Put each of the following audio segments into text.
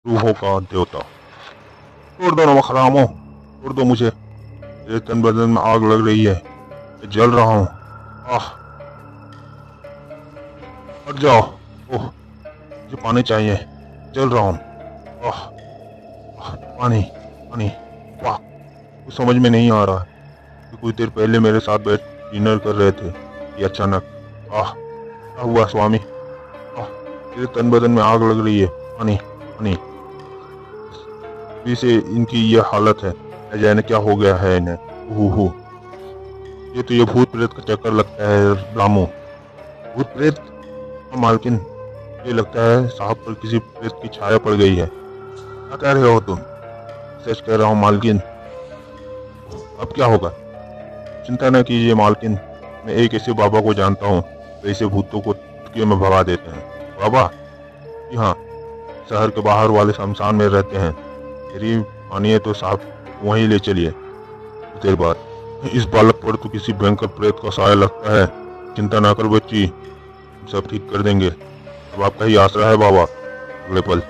रूहों का देवता। छोड़ दो नमक हरामो, छोड़ दो मुझे। मेरे तन बदन में आग लग रही है, मैं जल रहा हूँ। आह, हट जाओ। ओह, मुझे पानी चाहिए, जल रहा हूँ। आह, आह, पानी पानी। वाह, कुछ समझ में नहीं आ रहा है कि कुछ देर पहले मेरे साथ बैठ डिनर कर रहे थे कि अचानक। आह, क्या हुआ स्वामी? आह, मेरे तन बदन में आग लग रही है। पानी पानी। अभी से इनकी ये हालत है, न जाने क्या हो गया है इन्हें। ओहो, ये भूत प्रेत का चक्कर लगता है रामू। भूत प्रेत? हाँ, मालकिन, ये लगता है साहब पर किसी प्रेत की छाया पड़ गई है। क्या कह रहे हो तुम? सच कह रहा हूँ मालकिन। अब क्या होगा? चिंता न कीजिए मालकिन, मैं एक ऐसे बाबा को जानता हूँ जो ऐसे भूतों को चुटकियों में भगा देते हैं। बाबा? जी हाँ, शहर के बाहर वाले शमशान में रहते हैं। मेरी मानिए तो साहब वहीं ले चलिए। कुछ देर बाद, इस बालक पर तो किसी भयंकर प्रेत का साया लगता है। चिंता ना कर बच्ची, हम सब ठीक कर देंगे। अब आपका ही आसरा है बाबा। अगले पल,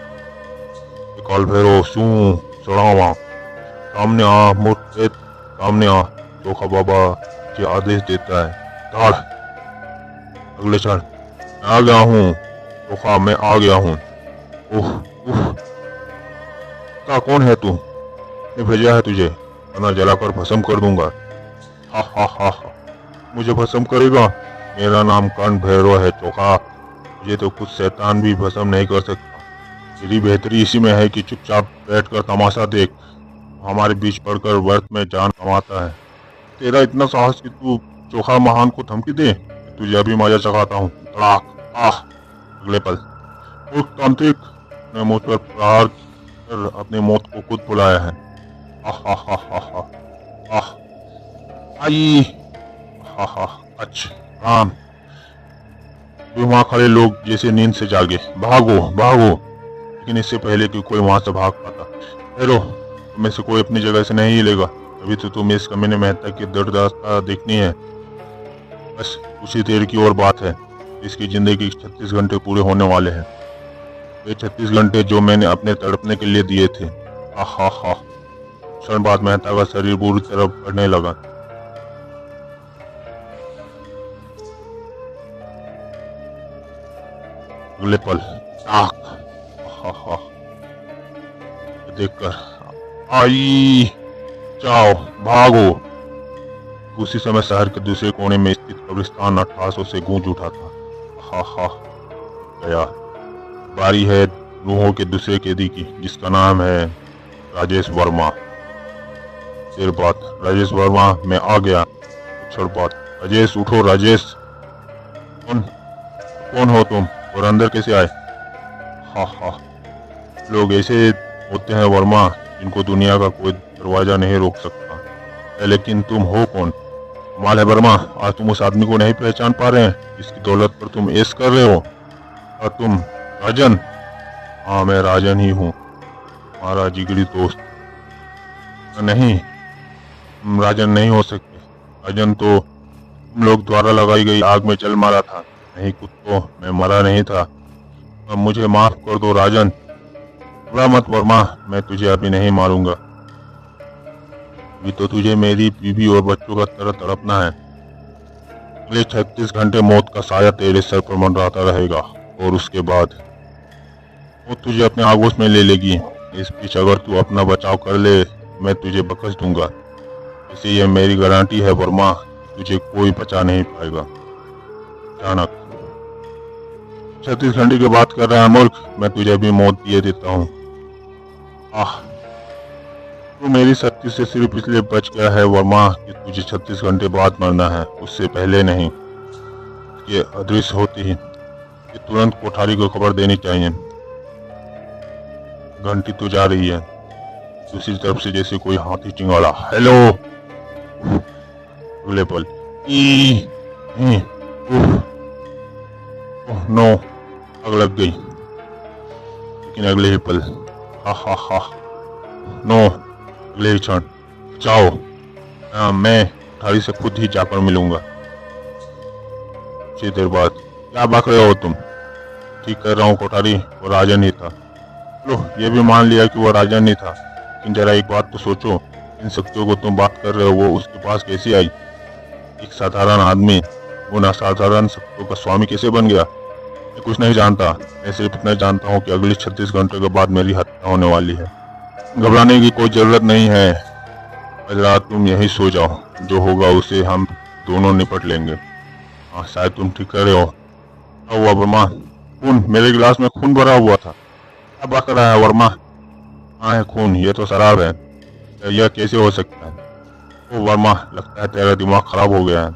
काल भैरव शू चढ़ावा, सामने आ मूर्ख प्रेत, सामने आ। चोखा बाबा ये आदेश देता है, दाढ़। अगले क्षण, मैं आ गया हूँ चोखा, मैं आ गया हूँ। उह उह, का कौन है तू? मैं भेजा है तुझे, वरना जलाकर भस्म कर दूंगा। हा हा हा हा, मुझे भस्म करेगा? मेरा नाम कर्ण भैरव है चोखा, मुझे तो कुछ शैतान भी भस्म नहीं कर सकता। तेरी बेहतरी इसी में है कि चुपचाप बैठकर तमाशा देख, हमारे बीच पड़कर व्यर्थ में जान कमाता है। तेरा इतना साहस कि तू चोखा महान को धमकी दे? तुझे अभी मजा चखाता हूँ। तड़ाक। आह। अगले पल, मूर्ख तांत्रिक ने मुझ पर प्रहार कर अपनी मौत को खुद बुलाया है। आह हा हा हा हा। आह, आई। हा हा। अच्छा, राम। वहां खड़े लोग जैसे नींद से जागे। भागो भागो, लेकिन इससे पहले कि कोई वहां से भाग पाता, ठहरो, तुम्हें से कोई अपनी जगह से नहीं हिलेगा। अभी तो तुम्हें इस कमीने मेहता की दुर्दशा देखनी है। बस उसी देर की और बात है। इसकी जिंदगी के 36 घंटे पूरे होने वाले हैं। वे 36 घंटे जो मैंने अपने तड़पने के लिए दिए थे। हा हा हा। क्षण बाद मेहता का शरीर बुरी तरह बढ़ने लगा। अगले पल, आख। हा हा। देखकर, आई, जाओ, भागो। उसी समय शहर के दूसरे कोने में स्थित कब्रिस्तान अट्टहासों से गूंज उठा था। हा हा। गया। बारी है रूहों के दूसरे कैदी की, जिसका नाम है राजेश वर्मा। देर बाद, राजेश वर्मा, मैं आ गया। क्षण बाद, राजेश उठो राजेश। कौन कौन हो तुम और अंदर कैसे आए? हा हा। लोग ऐसे होते हैं वर्मा, जिनको दुनिया का कोई दरवाजा नहीं रोक सकता। लेकिन तुम हो कौन? कमाल है वर्मा, आज तुम उस आदमी को नहीं पहचान पा रहे हैं जिसकी दौलत पर तुम ऐश कर रहे हो। और तुम राजन? हाँ, मैं राजन ही हूँ, हमारा जिगरी दोस्त। नहीं, तुम राजन नहीं हो सकते। राजन तो तुम लोग द्वारा लगाई गई आग में जल मारा था। नहीं कुत्तों, मैं मरा नहीं था। अब मुझे माफ कर दो राजन। बुरा मत वर्मा, मैं तुझे अभी नहीं मारूंगा। अभी तो तुझे मेरी बीवी और बच्चों का तरह तड़पना है। अगले 36 घंटे मौत का साया तेरे सर पर मंडराता रहेगा, और उसके बाद वो तुझे अपने आगोश में ले लेगी। इस बीच अगर तू अपना बचाव कर ले, मैं तुझे बख्श दूंगा। इसे यह मेरी गारंटी है वर्मा, तुझे कोई बचा नहीं पाएगा। अचानक, 36 घंटे की बात कर रहा है मूर्ख, मैं तुझे अभी मौत दिए देता हूँ। आह, तू मेरी शक्ति से सिर्फ इसलिए बच गया है वर्मा कि तुझे 36 घंटे बाद मरना है, उससे पहले नहीं। ये अदृश्य होती ही ये तुरंत कोठारी को खबर देनी चाहिए। घंटी तो जा रही है, दूसरी तरफ से जैसे कोई हाथी चिंगाड़ा, हेलो। अगले पल, ई, ओह नो, आग लग गई। लेकिन अगले ही पल, हा हा हा, नो, अगले ही क्षण, जाओ, मैं कोठारी से खुद ही जाकर मिलूंगा। कुछ देर बाद, क्या बक रहे हो तुम? ठीक कर रहा हूँ कोठारी, वो राजन ही था। लो, ये भी मान लिया कि वो राजा नहीं था, लेकिन जरा एक बात तो सोचो, इन शक्तियों को तुम बात कर रहे हो वो उसके पास कैसे आई? एक साधारण आदमी वो असाधारण शक्तियों का स्वामी कैसे बन गया? मैं कुछ नहीं जानता। मैं सिर्फ इतना जानता हूँ कि अगले 36 घंटे के बाद मेरी हत्या होने वाली है। घबराने की कोई जरूरत नहीं है। आज रात तुम यहीं सो जाओ, जो होगा उसे हम दोनों निपट लेंगे। हाँ, शायद तुम ठीक कह रहे हो। क्या हुआ वर्मा? खून? मेरे गिलास में खून भरा हुआ था। क्या बात कर रहा है वर्मा? हाँ है खून, ये तो शराब है। यह कैसे हो सकता है? ओ वर्मा, लगता है तेरा दिमाग खराब हो गया है।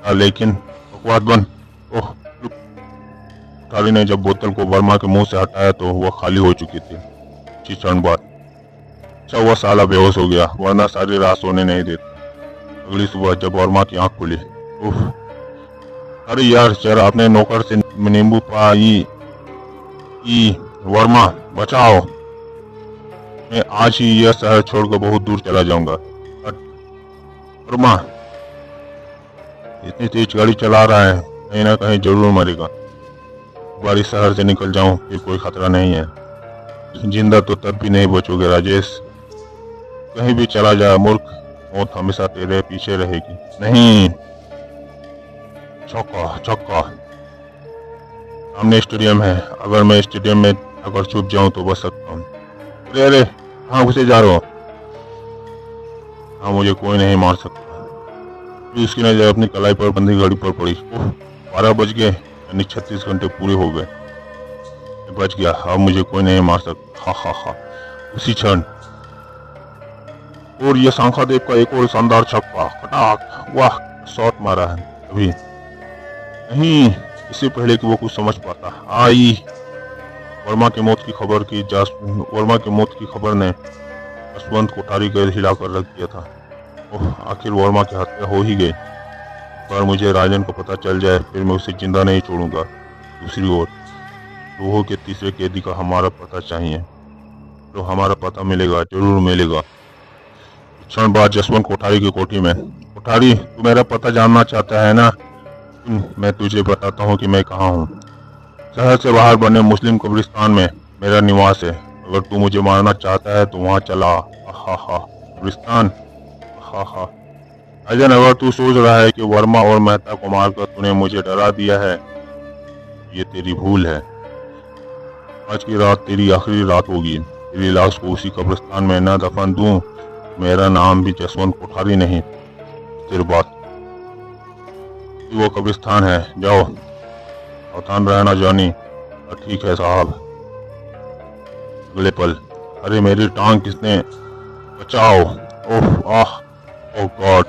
हाँ, लेकिन बकवास बंद। ओह, थाली ने जब बोतल को वर्मा के मुंह से हटाया तो वह खाली हो चुकी थी। कुछ क्षण बाद अच्छा वह साला बेहोश हो गया, वरना सारी रात सोने नहीं देता। अगली सुबह जब वर्मा की आंख खुली, उफ, अरे यार जरा अपने नौकर से नींबू पाई। वर्मा बचाओ, मैं आज ही यह शहर छोड़कर बहुत दूर चला जाऊंगा। वर्मा इतनी तेज गाड़ी चला रहा है, कहीं ना कहीं जरूर मरेगा। बारी शहर से निकल जाऊं फिर कोई खतरा नहीं है। जिंदा तो तब भी नहीं बचोगे राजेश। कहीं भी चला जाए मूर्ख, मौत हमेशा तेरे पीछे रहेगी। नहीं। चौका चौका, सामने स्टेडियम है, अगर मैं स्टेडियम में अगर छुप जाऊं तो बच सकता हूँ। अरे अरे, कहाँ घुसे जा रहे हो? हाँ, मुझे कोई नहीं मार सकता। फिर उसकी नजर अपनी कलाई पर बंधी घड़ी पर पड़ी। 12 बज गए, यानी 36 घंटे पूरे हो गए। मैं बच गया, अब मुझे कोई नहीं मार सकता। हा हा हा। उसी क्षण और यह शंखादेव का एक और शानदार छक्का, खटाक, वाह, शॉट मारा है। अभी नहीं, इससे पहले कि वो कुछ समझ पाता, आई वर्मा की मौत की खबर ने जसवंत कोठारी को हिलाकर रख दिया था। ओह, आखिर वर्मा की हत्या हो ही गई। पर मुझे राजन को पता चल जाए फिर मैं उसे जिंदा नहीं छोड़ूंगा। दूसरी ओर लोहो के तीसरे कैदी का हमारा पता चाहिए। तो हमारा पता मिलेगा, जरूर मिलेगा। क्षण बाद जसवंत कोठारी की कोठी में। कोठारी, तू मेरा पता जानना चाहता है ना? मैं तुझे बताता हूँ कि मैं कहाँ हूँ। शहर से बाहर बने मुस्लिम कब्रिस्तान में मेरा निवास है। अगर तू मुझे मारना चाहता है तो वहाँ चला। हा, कब्रिस्तान। हा। राजन, अगर तू सोच रहा है कि वर्मा और मेहता को मारकर तूने मुझे डरा दिया है, ये तेरी भूल है। आज की रात तेरी आखिरी रात होगी। तेरी लाश को उसी कब्रिस्तान में न दफन दूं, मेरा नाम भी जसवंत कोठारी नहीं। तेरी बात, वो कब्रिस्तान है, जाओ, सावधान रहना जॉनी। ठीक है साहब। अगले पल, अरे मेरी टांग किसने? बचाओ। ओह आह, ओह गॉड,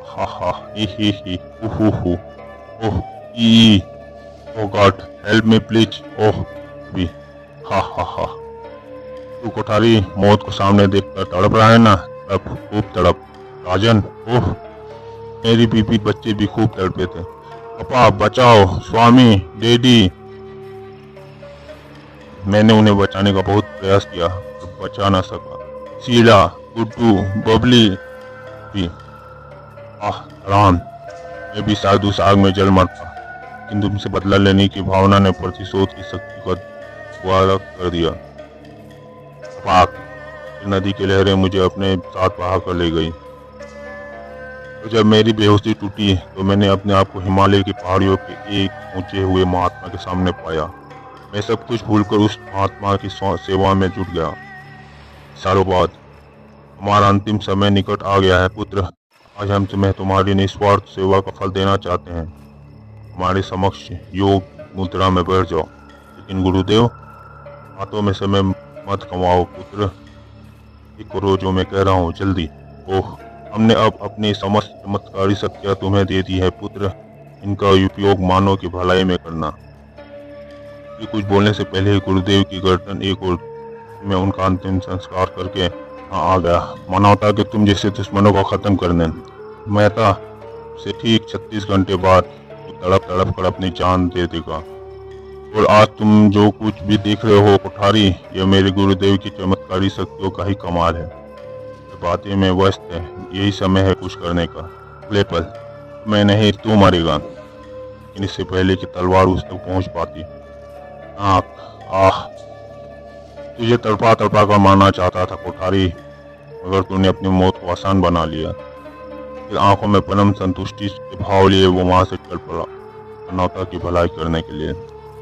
हा, ही, ओह ई, ओह गॉड, हेल्प मी प्लीज। ओह भी, हा। तू कोठारी मौत को सामने देखकर तड़प रहा है ना? तड़प, खूब तड़प। राजन, ओह, मेरी बीबी बच्चे भी खूब तड़पे थे। पापा बचाओ, स्वामी, डैडी। मैंने उन्हें बचाने का बहुत प्रयास किया, पर बचा न सका। शीला, गुड्डू, बबली भी। राम, मैं भी शायद उस आग में जल मरता, लेकिन तुमसे बदला लेने की भावना ने प्रतिशोध की शक्ति का द्वारा कर दिया। पाक, नदी की लहरें मुझे अपने साथ बहा कर ले गई। तो जब मेरी बेहोशी टूटी तो मैंने अपने आप को हिमालय की पहाड़ियों के एक ऊंचे हुए महात्मा के सामने पाया। मैं सब कुछ भूलकर उस महात्मा की सेवा में जुट गया। सालों बाद हमारा अंतिम समय निकट आ गया है पुत्र। आज हम तुम्हें तुम्हारी निस्वार्थ सेवा का फल देना चाहते हैं। हमारे समक्ष योग मुद्रा में बैठ जाओ। लेकिन गुरुदेव, हाथों में समय मत कमाओ पुत्र। एक करो जो मैं कह रहा हूँ, जल्दी। ओह, हमने अब अपनी समस्त चमत्कारी शक्तियां तुम्हें दे दी है पुत्र। इनका उपयोग मानव की भलाई में करना। ये कुछ बोलने से पहले ही गुरुदेव की गर्दन एक और में उनका अंतिम संस्कार करके आ गया। मानवता के तुम जैसे दुश्मनों को खत्म करने। मेहता से ठीक 36 घंटे बाद तड़प तड़प कर अपनी जान दे देगा। और आज तुम जो कुछ भी देख रहे हो कोठारी, यह मेरे गुरुदेव की चमत्कारी शक्तियों का ही कमाल है। बातें में व्यस्त है, यही समय है कुछ करने का। अगले पल, मैं नहीं तू मरेगा। लेकिन इससे पहले कि तलवार उस तक पहुंच पाती, आह, तुझे तड़पा तड़पा कर मारना चाहता था कोठारी, मगर तूने अपनी मौत को आसान बना लिया। फिर आंखों में परम संतुष्टि के भाव लिए वो वहां से चल पड़ा, मानवता की भलाई करने के लिए।